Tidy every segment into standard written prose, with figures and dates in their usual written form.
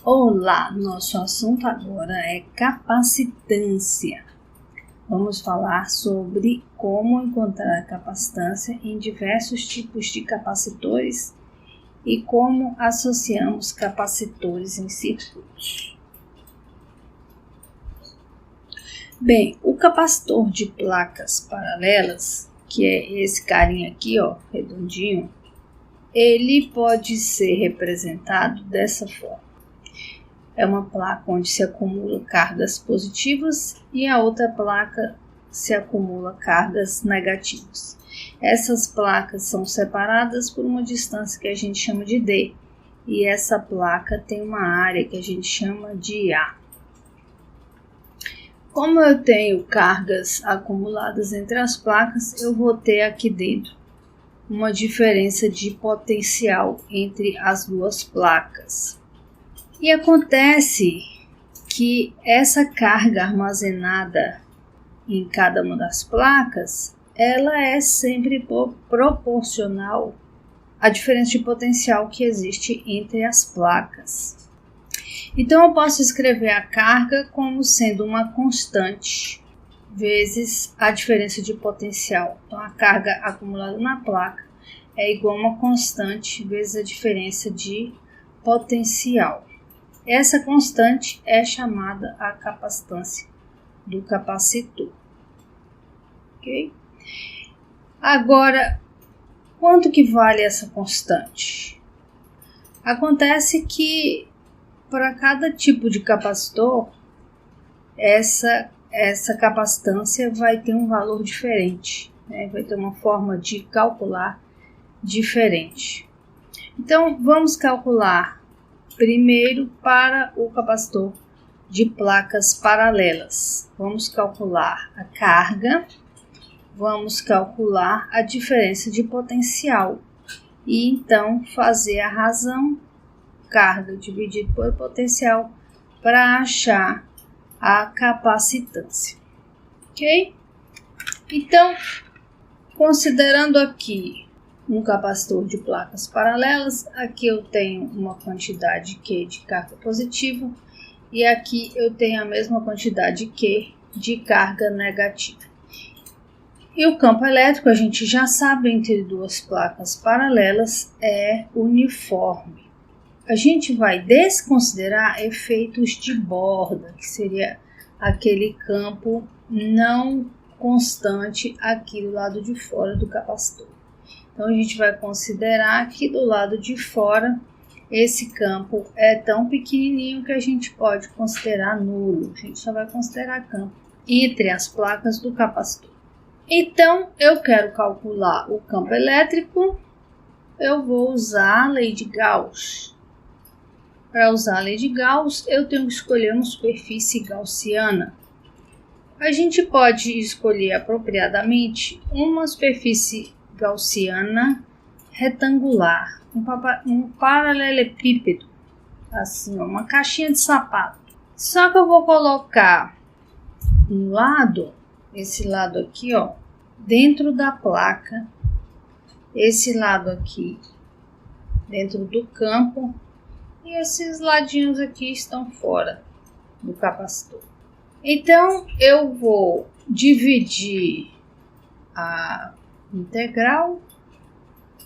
Olá, nosso assunto agora é capacitância. Vamos falar sobre como encontrar capacitância em diversos tipos de capacitores e como associamos capacitores em circuitos. Bem, o capacitor de placas paralelas, que é esse carinha aqui, ó, redondinho, ele pode ser representado dessa forma. É uma placa onde se acumula cargas positivas e a outra placa se acumula cargas negativas. Essas placas são separadas por uma distância que a gente chama de D, e essa placa tem uma área que a gente chama de A. Como eu tenho cargas acumuladas entre as placas, eu vou ter aqui dentro uma diferença de potencial entre as duas placas. E acontece que essa carga armazenada em cada uma das placas, ela é sempre proporcional à diferença de potencial que existe entre as placas. Então eu posso escrever a carga como sendo uma constante vezes a diferença de potencial. Então a carga acumulada na placa é igual a uma constante vezes a diferença de potencial. Essa constante é chamada a capacitância do capacitor. Ok? Agora, quanto que vale essa constante? Acontece que para cada tipo de capacitor, essa capacitância vai ter um valor diferente, né? Vai ter uma forma de calcular diferente. Então, vamos calcular primeiro para o capacitor de placas paralelas. Vamos calcular a carga, vamos calcular a diferença de potencial e então fazer a razão carga dividido por potencial para achar a capacitância. Ok? Então, considerando aqui um capacitor de placas paralelas, aqui eu tenho uma quantidade Q de carga positiva e aqui eu tenho a mesma quantidade Q de carga negativa. E o campo elétrico, a gente já sabe, entre duas placas paralelas é uniforme. A gente vai desconsiderar efeitos de borda, que seria aquele campo não constante aqui do lado de fora do capacitor. Então, a gente vai considerar que do lado de fora, esse campo é tão pequenininho que a gente pode considerar nulo. A gente só vai considerar campo entre as placas do capacitor. Então, eu quero calcular o campo elétrico, eu vou usar a lei de Gauss. Para usar a lei de Gauss, eu tenho que escolher uma superfície gaussiana. A gente pode escolher apropriadamente uma superfície gaussiana retangular, um paralelepípedo, assim, uma caixinha de sapato. Só que eu vou colocar um lado, esse lado aqui, ó, dentro da placa, esse lado aqui dentro do campo e esses ladinhos aqui estão fora do capacitor. Então eu vou dividir a integral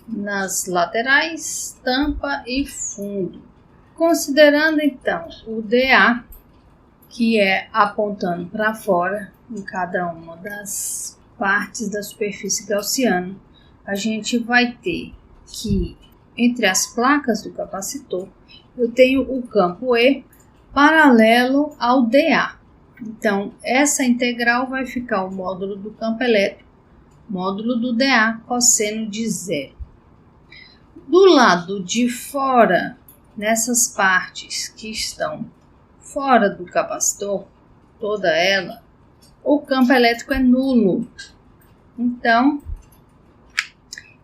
nas laterais, tampa e fundo. Considerando então o DA, que é apontando para fora em cada uma das partes da superfície gaussiana, a gente vai ter que entre as placas do capacitor eu tenho o campo E paralelo ao DA. Então, essa integral vai ficar o módulo do campo elétrico, módulo do DA, cosseno de zero. Do lado de fora, nessas partes que estão fora do capacitor, toda ela, o campo elétrico é nulo. Então,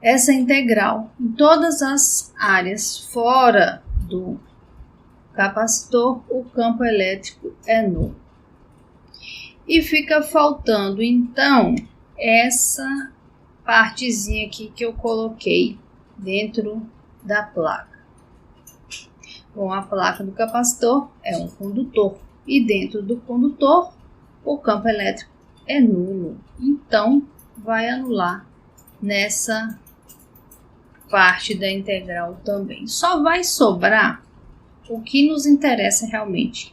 essa integral em todas as áreas fora do capacitor, o campo elétrico é nulo. E fica faltando, então, essa partezinha aqui que eu coloquei dentro da placa. com a placa do capacitor é um condutor. E dentro do condutor, o campo elétrico é nulo. Então, vai anular nessa parte da integral também. Só vai sobrar o que nos interessa realmente,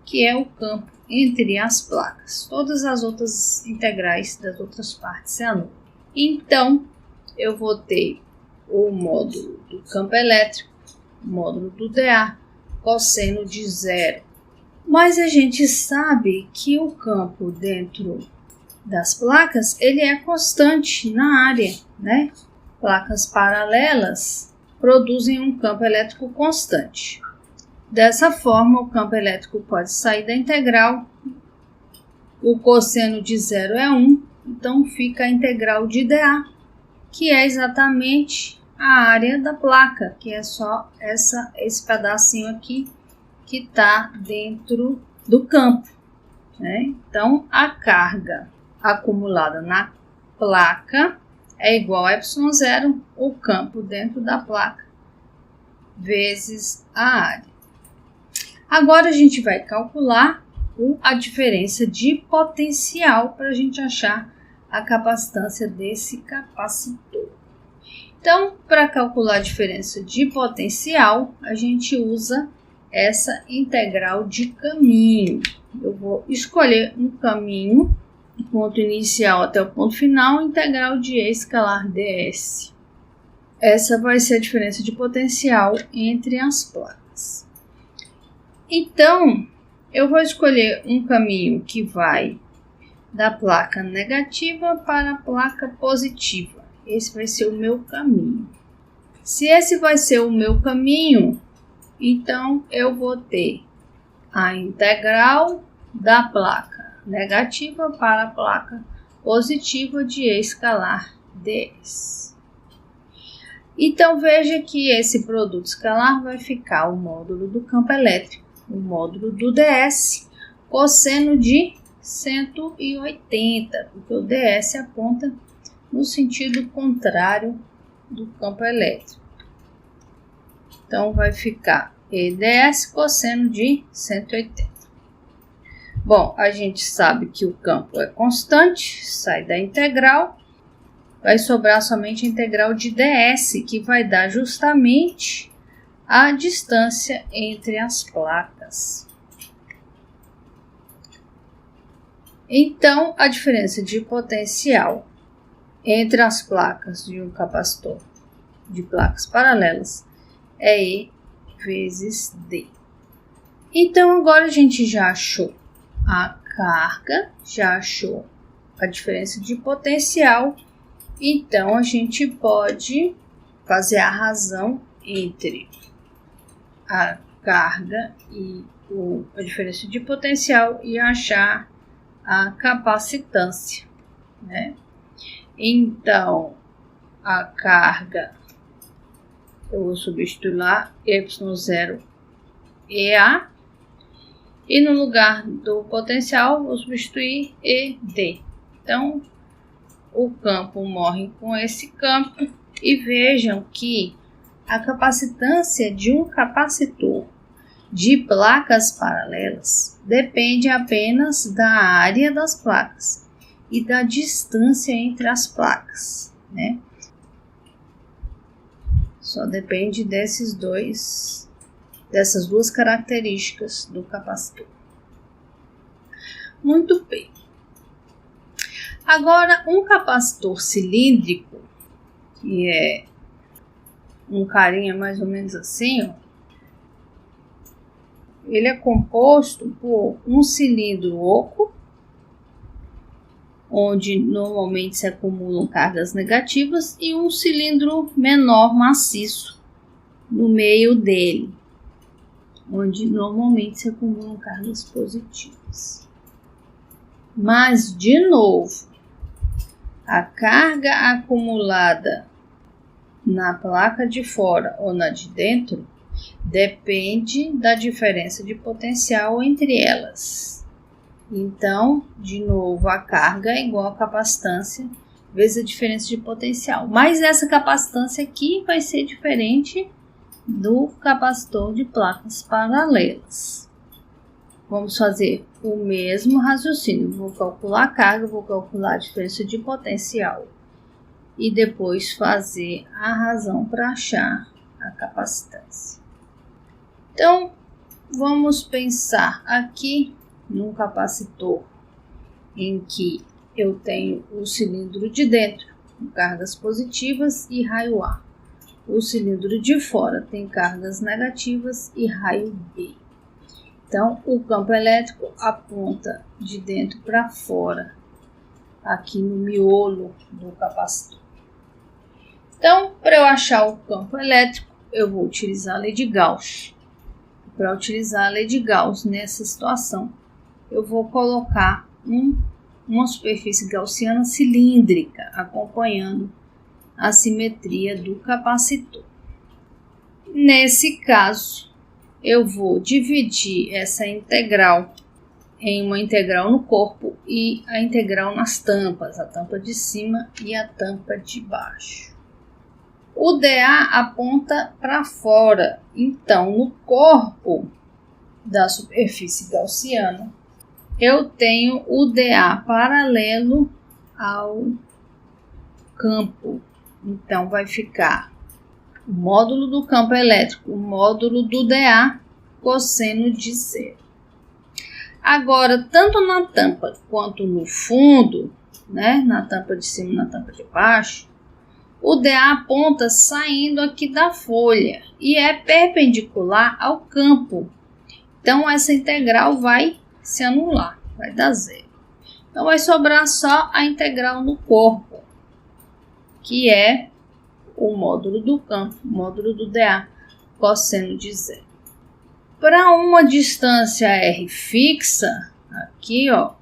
que é o campo entre as placas. Todas as outras integrais das outras partes se anulam. Então, eu vou ter o módulo do campo elétrico, o módulo do dA, cosseno de zero. Mas a gente sabe que o campo dentro das placas, ele é constante na área, né? Placas paralelas produzem um campo elétrico constante. Dessa forma, o campo elétrico pode sair da integral. O cosseno de zero é 1, então fica a integral de dA, que é exatamente a área da placa, que é só esse pedacinho aqui que está dentro do campo, né? Então, a carga acumulada na placa é igual a ε0, o campo dentro da placa, vezes a área. Agora, a gente vai calcular a diferença de potencial para a gente achar a capacitância desse capacitor. Então, para calcular a diferença de potencial, a gente usa essa integral de caminho. Eu vou escolher um caminho, do ponto inicial até o ponto final, integral de E escalar ds. Essa vai ser a diferença de potencial entre as placas. Então, eu vou escolher um caminho que vai da placa negativa para a placa positiva. Esse vai ser o meu caminho. Se esse vai ser o meu caminho, então eu vou ter a integral da placa negativa para a placa positiva de E escalar ds. Então veja que esse produto escalar vai ficar o módulo do campo elétrico, o módulo do ds, cosseno de 180, porque o ds aponta no sentido contrário do campo elétrico. Então, vai ficar EDS cosseno de 180. Bom, a gente sabe que o campo é constante, sai da integral, vai sobrar somente a integral de ds, que vai dar justamente a distância entre as placas. Então, a diferença de potencial entre as placas de um capacitor de placas paralelas é E vezes D. Então, agora a gente já achou a carga, já achou a diferença de potencial. Então, a gente pode fazer a razão entre a carga e a diferença de potencial e achar a capacitância, né? Então, a carga, eu vou substituir lá ε0 EA, e no lugar do potencial, vou substituir ED. Então, o campo morre com esse campo, e vejam que a capacitância de um capacitor de placas paralelas depende apenas da área das placas e da distância entre as placas, né? Só depende dessas duas características do capacitor. Muito bem. Agora, um capacitor cilíndrico, que é um carinha mais ou menos assim, ó, ele é composto por um cilindro oco, onde normalmente se acumulam cargas negativas, e um cilindro menor maciço no meio dele, onde normalmente se acumulam cargas positivas. Mas, de novo, a carga acumulada na placa de fora ou na de dentro depende da diferença de potencial entre elas. Então, de novo, a carga é igual a capacitância vezes a diferença de potencial. Mas essa capacitância aqui vai ser diferente do capacitor de placas paralelas. Vamos fazer o mesmo raciocínio. Vou calcular a carga, vou calcular a diferença de potencial e depois fazer a razão para achar a capacitância. Então, vamos pensar aqui num capacitor em que eu tenho o cilindro de dentro com cargas positivas e raio A. O cilindro de fora tem cargas negativas e raio B. Então, o campo elétrico aponta de dentro para fora, aqui no miolo do capacitor. Então, para eu achar o campo elétrico, eu vou utilizar a lei de Gauss. Para utilizar a lei de Gauss nessa situação, eu vou colocar uma superfície gaussiana cilíndrica, acompanhando a simetria do capacitor. Nesse caso, eu vou dividir essa integral em uma integral no corpo e a integral nas tampas, a tampa de cima e a tampa de baixo. O dA aponta para fora, então no corpo da superfície gaussiana eu tenho o dA paralelo ao campo. Então vai ficar o módulo do campo elétrico, o módulo do dA, cosseno de zero. Agora, tanto na tampa quanto no fundo, né, na tampa de cima e na tampa de baixo, o dA aponta saindo aqui da folha e é perpendicular ao campo. Então, essa integral vai se anular, vai dar zero. Então, vai sobrar só a integral no corpo, que é o módulo do campo, o módulo do dA, cosseno de zero. Para uma distância R fixa, aqui, ó,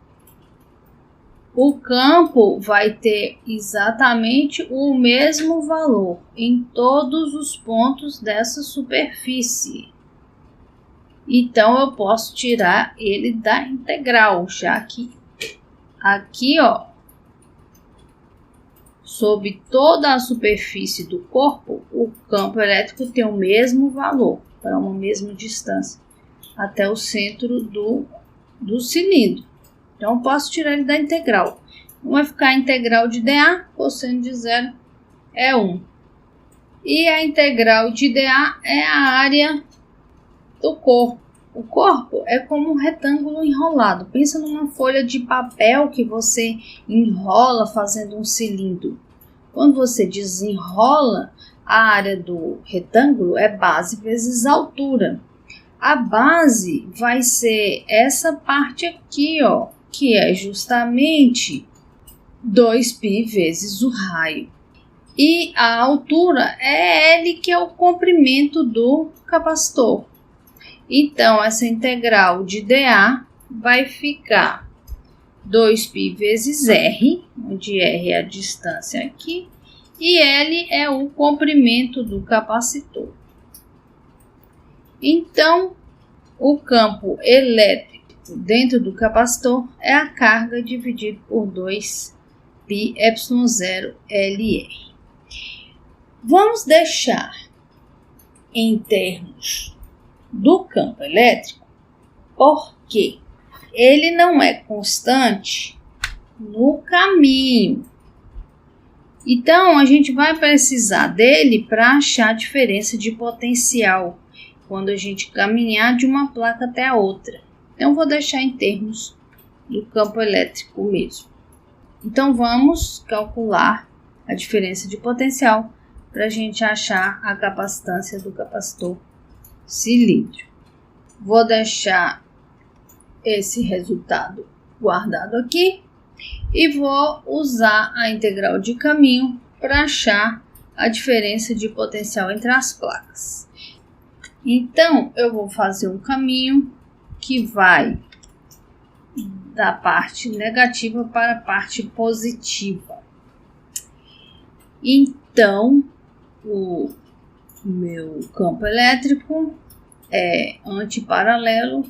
o campo vai ter exatamente o mesmo valor em todos os pontos dessa superfície. Então, eu posso tirar ele da integral, já que aqui, ó, sob toda a superfície do corpo, o campo elétrico tem o mesmo valor, para uma mesma distância, até o centro do cilindro. Então, eu posso tirar ele da integral. Vai ficar a integral de dA, cosseno de zero, é 1. E a integral de dA é a área do corpo. O corpo é como um retângulo enrolado. Pensa numa folha de papel que você enrola fazendo um cilindro. Quando você desenrola, a área do retângulo é base vezes altura. A base vai ser essa parte aqui, ó, que é justamente 2π vezes o raio. E a altura é L, que é o comprimento do capacitor. Então, essa integral de dA vai ficar 2π vezes R, onde R é a distância aqui, e L é o comprimento do capacitor. Então, o campo elétrico dentro do capacitor é a carga dividido por 2πε0LR. Vamos deixar em termos do campo elétrico, porque ele não é constante no caminho. Então, a gente vai precisar dele para achar a diferença de potencial quando a gente caminhar de uma placa até a outra. Então, vou deixar em termos do campo elétrico mesmo. Então, vamos calcular a diferença de potencial para a gente achar a capacitância do capacitor cilíndrico. Vou deixar esse resultado guardado aqui e vou usar a integral de caminho para achar a diferença de potencial entre as placas. Então, eu vou fazer um caminho que vai da parte negativa para a parte positiva. Então, o meu campo elétrico é antiparalelo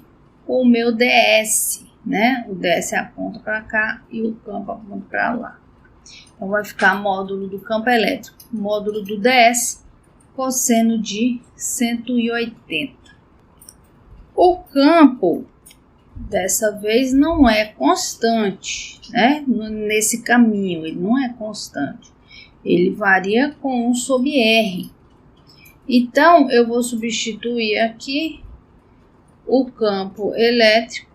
com o meu DS, né? O DS aponta para cá e o campo aponta para lá. Então, vai ficar módulo do campo elétrico, módulo do DS, cosseno de 180. O campo, dessa vez, não é constante, né? Nesse caminho, ele não é constante. Ele varia com 1 sobre R. Então, eu vou substituir aqui o campo elétrico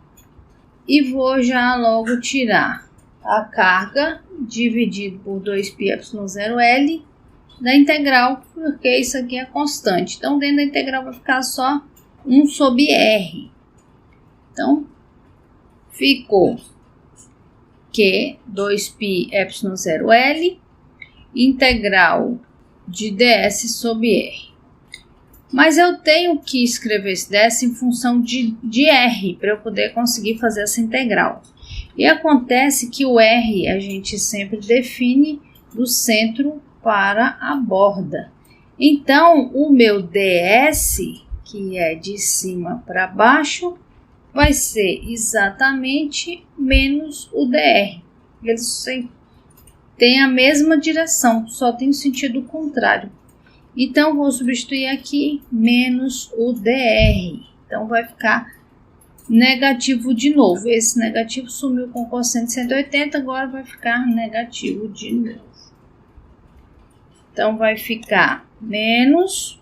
e vou já logo tirar a carga dividido por 2πε0L da integral, porque isso aqui é constante. Então, dentro da integral vai ficar só 1 sobre R. Então, ficou que 2πε0L integral de ds sobre R. Mas eu tenho que escrever esse ds em função de R, para eu poder conseguir fazer essa integral. E acontece que o R a gente sempre define do centro para a borda. Então, o meu ds, que é de cima para baixo, vai ser exatamente menos o dr. Eles têm a mesma direção, só tem o sentido contrário. Então, vou substituir aqui menos o dr. Então, vai ficar negativo de novo. Esse negativo sumiu com o cosseno de 180, agora vai ficar negativo de novo. Então, vai ficar menos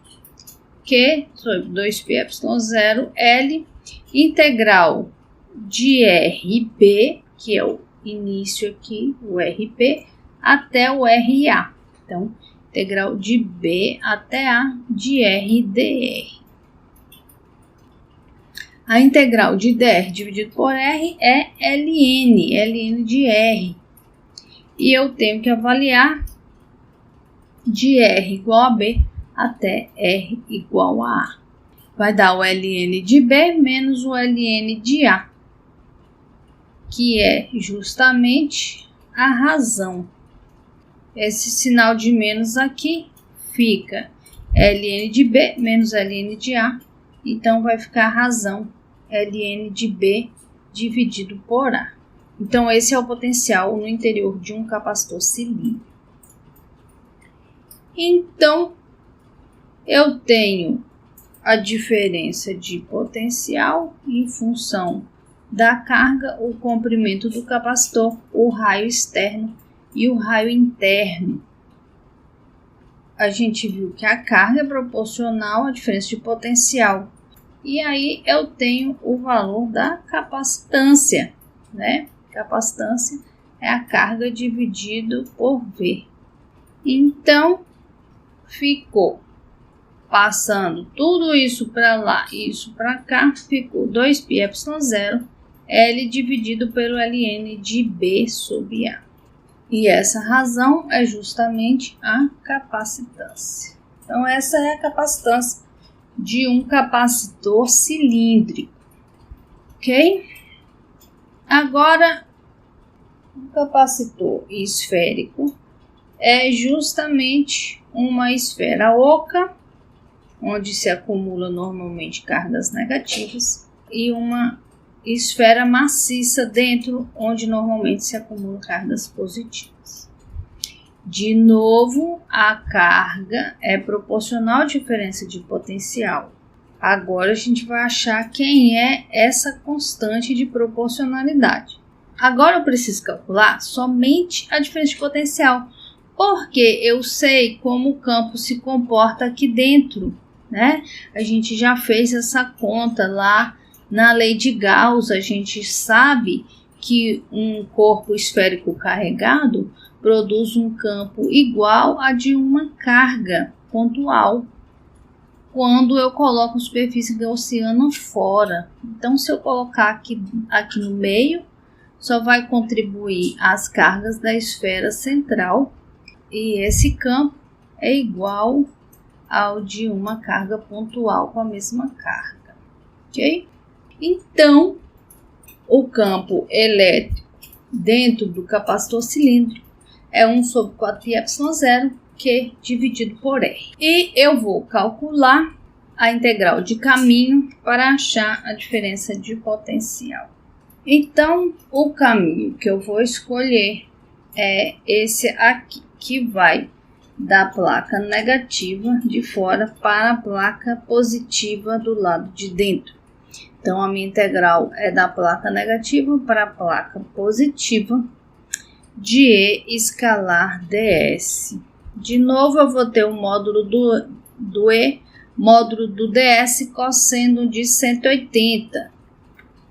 que sobre 2πε0L integral de RB, que é o início aqui, o RB, até o RA. Então, integral de B até A de RdR. A integral de dr dividido por R é ln de R. E eu tenho que avaliar de R igual a B até R igual a A. Vai dar o ln de B menos o ln de A, que é justamente a razão. Esse sinal de menos aqui fica ln de B menos ln de A, então vai ficar a razão ln de B dividido por A. Então, esse é o potencial no interior de um capacitor cilíndrico. Então, eu tenho a diferença de potencial em função da carga, o comprimento do capacitor, o raio externo e o raio interno. A gente viu que a carga é proporcional à diferença de potencial. E aí eu tenho o valor da capacitância, né? Capacitância é a carga dividido por V. Então, ficou passando tudo isso para lá e isso para cá, ficou 2πε0 L dividido pelo ln de B sobre A. E essa razão é justamente a capacitância. Então, essa é a capacitância de um capacitor cilíndrico, ok? Agora, um capacitor esférico é justamente uma esfera oca, onde se acumula normalmente cargas negativas, e uma esfera maciça dentro, onde normalmente se acumulam cargas positivas. De novo, a carga é proporcional à diferença de potencial. Agora a gente vai achar quem é essa constante de proporcionalidade. Agora eu preciso calcular somente a diferença de potencial, porque eu sei como o campo se comporta aqui dentro, né? A gente já fez essa conta lá na lei de Gauss. A gente sabe que um corpo esférico carregado produz um campo igual a de uma carga pontual quando eu coloco a superfície gaussiana fora. Então, se eu colocar aqui no meio, só vai contribuir as cargas da esfera central, e esse campo é igual ao de uma carga pontual com a mesma carga, ok? Então, o campo elétrico dentro do capacitor cilíndrico é 1 sobre 4πε0 Q dividido por R. E eu vou calcular a integral de caminho para achar a diferença de potencial. Então, o caminho que eu vou escolher é esse aqui, que vai da placa negativa de fora para a placa positiva do lado de dentro. Então, a minha integral é da placa negativa para a placa positiva de E escalar ds. De novo, eu vou ter o módulo do E, módulo do ds, cosseno de 180.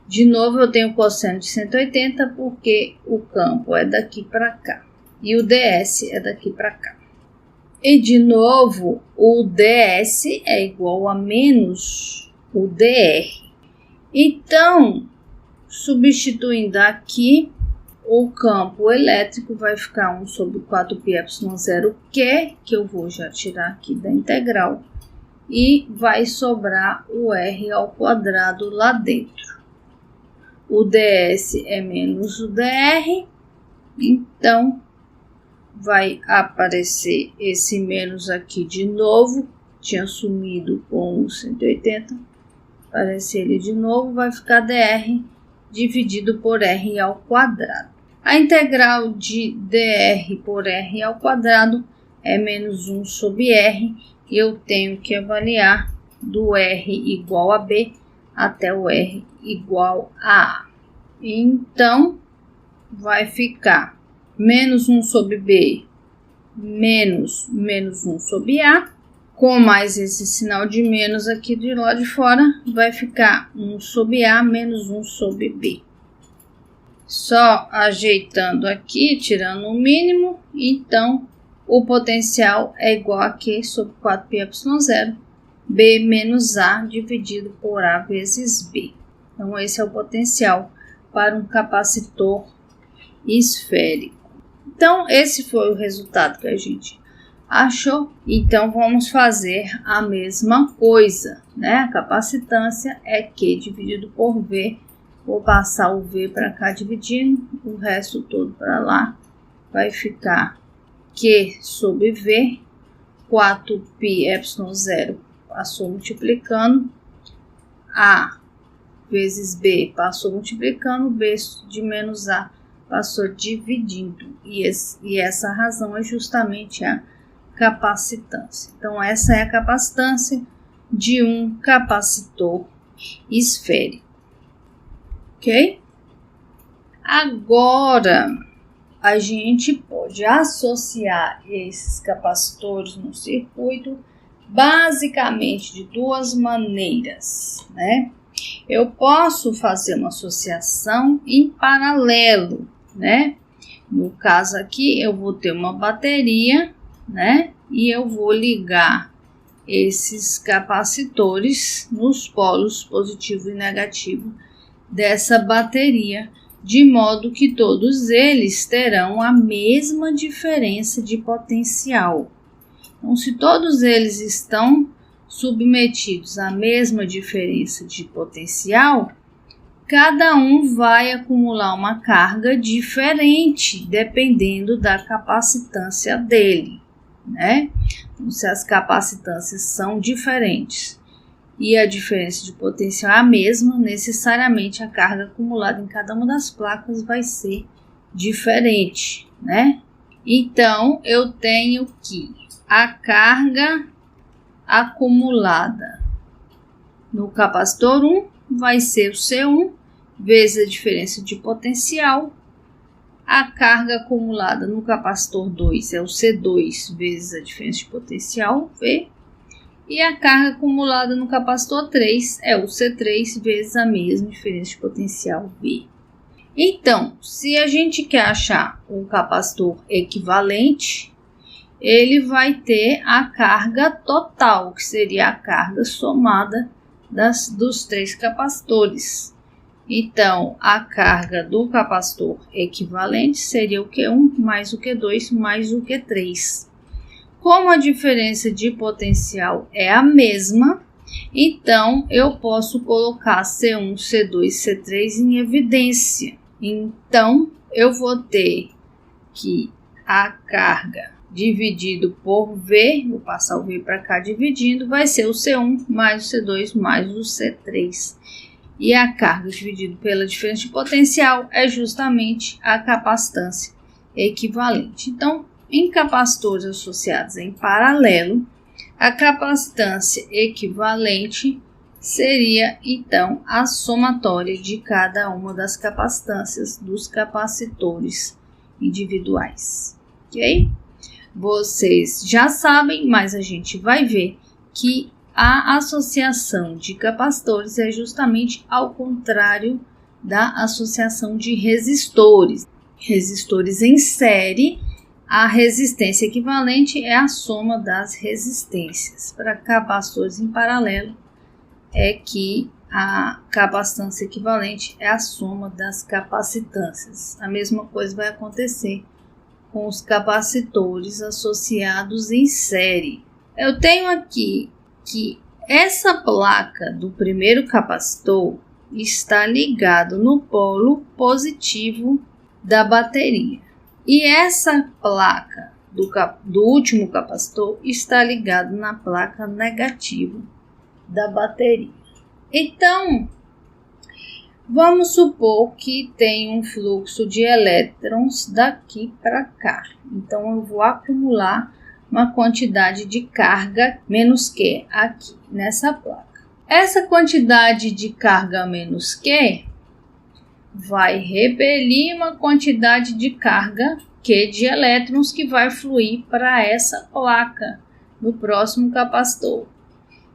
De novo, eu tenho cosseno de 180 porque o campo é daqui para cá e o ds é daqui para cá. E de novo, o ds é igual a menos o dr. Então, substituindo aqui, o campo elétrico vai ficar 1 sobre 4πε0 que eu vou já tirar aqui da integral, e vai sobrar o r ao quadrado lá dentro. O ds é menos o dr, então vai aparecer esse menos aqui de novo, tinha sumido com o 180, aparecer ele de novo, vai ficar dr dividido por r ao quadrado. A integral de dr por r ao quadrado é menos 1 sobre r, e eu tenho que avaliar do r igual a b até o r igual a a. Então, vai ficar menos 1 sobre b menos 1 sobre a, com mais esse sinal de menos aqui de lá de fora, vai ficar 1 sobre a menos 1 sobre b. Só ajeitando aqui, tirando o mínimo, então o potencial é igual a Q sobre 4πε0, B menos A dividido por A vezes B. Então, esse é o potencial para um capacitor esférico. Então, esse foi o resultado que a gente achou. Então, vamos fazer a mesma coisa, né? A capacitância é Q dividido por V. Vou passar o V para cá dividindo, o resto todo para lá. Vai ficar Q sobre V, 4πε0 passou multiplicando, A vezes B passou multiplicando, B de menos A passou dividindo. E essa razão é justamente a capacitância. Então, essa é a capacitância de um capacitor esférico. Ok? Agora, a gente pode associar esses capacitores no circuito basicamente de duas maneiras, né? Eu posso fazer uma associação em paralelo, né? No caso aqui, eu vou ter uma bateria, né? E eu vou ligar esses capacitores nos polos positivo e negativo dessa bateria, de modo que todos eles terão a mesma diferença de potencial. Então, se todos eles estão submetidos à mesma diferença de potencial, cada um vai acumular uma carga diferente, dependendo da capacitância dele, né? Então, se as capacitâncias são diferentes e a diferença de potencial é a mesma, necessariamente a carga acumulada em cada uma das placas vai ser diferente, né? Então, eu tenho que a carga acumulada no capacitor 1 vai ser o C1 vezes a diferença de potencial. A carga acumulada no capacitor 2 é o C2 vezes a diferença de potencial, V. E a carga acumulada no capacitor 3 é o C3 vezes a mesma diferença de potencial, V. Então, se a gente quer achar um capacitor equivalente, ele vai ter a carga total, que seria a carga somada dos três capacitores. Então, a carga do capacitor equivalente seria o Q1 mais o Q2 mais o Q3. Como a diferença de potencial é a mesma, então eu posso colocar C1, C2, C3 em evidência. Então, eu vou ter que a carga dividido por V, vou passar o V para cá dividindo, vai ser o C1 mais o C2 mais o C3. E a carga dividido pela diferença de potencial é justamente a capacitância equivalente. Então, em capacitores associados em paralelo, a capacitância equivalente seria, então, a somatória de cada uma das capacitâncias dos capacitores individuais, ok? Vocês já sabem, mas a gente vai ver que a associação de capacitores é justamente ao contrário da associação de resistores. Resistores em série, a resistência equivalente é a soma das resistências. Para capacitores em paralelo, é que a capacitância equivalente é a soma das capacitâncias. A mesma coisa vai acontecer com os capacitores associados em série. Eu tenho aqui que essa placa do primeiro capacitor está ligado no polo positivo da bateria. E essa placa do último capacitor está ligado na placa negativa da bateria. Então, vamos supor que tem um fluxo de elétrons daqui para cá. Então, eu vou acumular uma quantidade de carga menos Q aqui nessa placa. Essa quantidade de carga menos Q vai repelir uma quantidade de carga Q de elétrons que vai fluir para essa placa no próximo capacitor,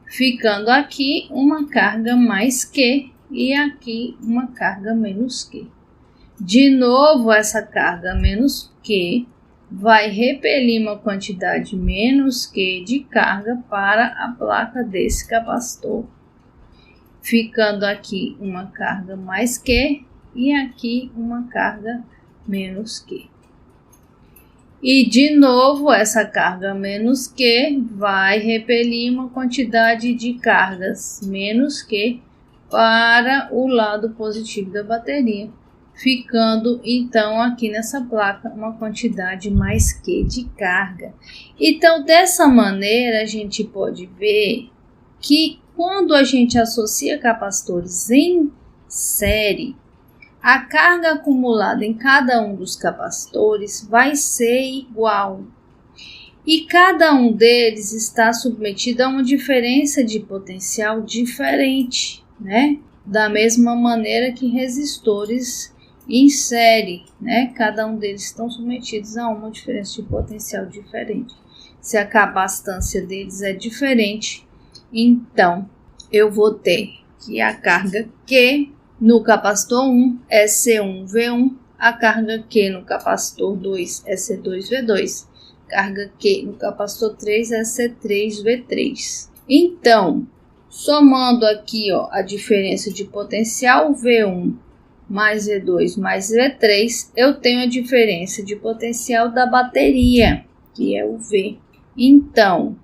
ficando aqui uma carga mais Q e aqui uma carga menos Q. De novo, essa carga menos Q vai repelir uma quantidade menos Q de carga para a placa desse capacitor, ficando aqui uma carga mais Q e aqui uma carga menos Q. E de novo, essa carga menos Q vai repelir uma quantidade de cargas menos Q para o lado positivo da bateria, ficando então aqui nessa placa uma quantidade mais Q de carga. Então, dessa maneira, a gente pode ver que quando a gente associa capacitores em série, a carga acumulada em cada um dos capacitores vai ser igual. E cada um deles está submetido a uma diferença de potencial diferente, né? Da mesma maneira que resistores em série, né? Cada um deles estão submetidos a uma diferença de potencial diferente. Se a capacitância deles é diferente, então eu vou ter que a carga Q no capacitor 1 é C1V1, a carga Q no capacitor 2 é C2V2, carga Q no capacitor 3 é C3V3. Então, somando aqui a diferença de potencial V1 mais V2 mais V3, eu tenho a diferença de potencial da bateria, que é o V. Então,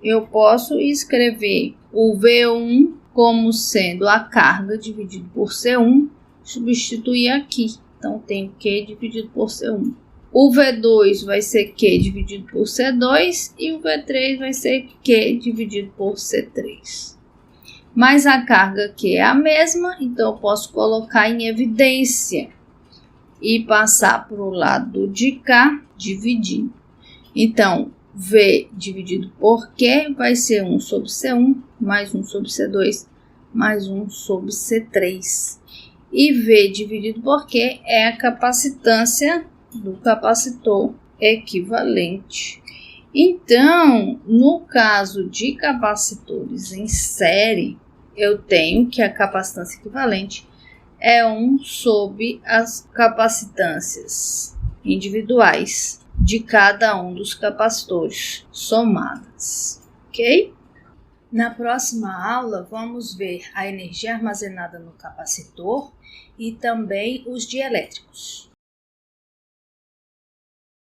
eu posso escrever o V1 como sendo a carga dividido por C1, substituir aqui. Então, tenho Q dividido por C1. O V2 vai ser Q dividido por C2 e o V3 vai ser Q dividido por C3. Mas a carga Q é a mesma, então eu posso colocar em evidência e passar para o lado de cá, dividindo. Então, V dividido por Q vai ser 1 sobre C1, mais 1 sobre C2, mais 1 sobre C3. E V dividido por Q é a capacitância do capacitor equivalente. Então, no caso de capacitores em série, eu tenho que a capacitância equivalente é 1 sobre as capacitâncias individuais de cada um dos capacitores somadas, ok? Na próxima aula, vamos ver a energia armazenada no capacitor e também os dielétricos.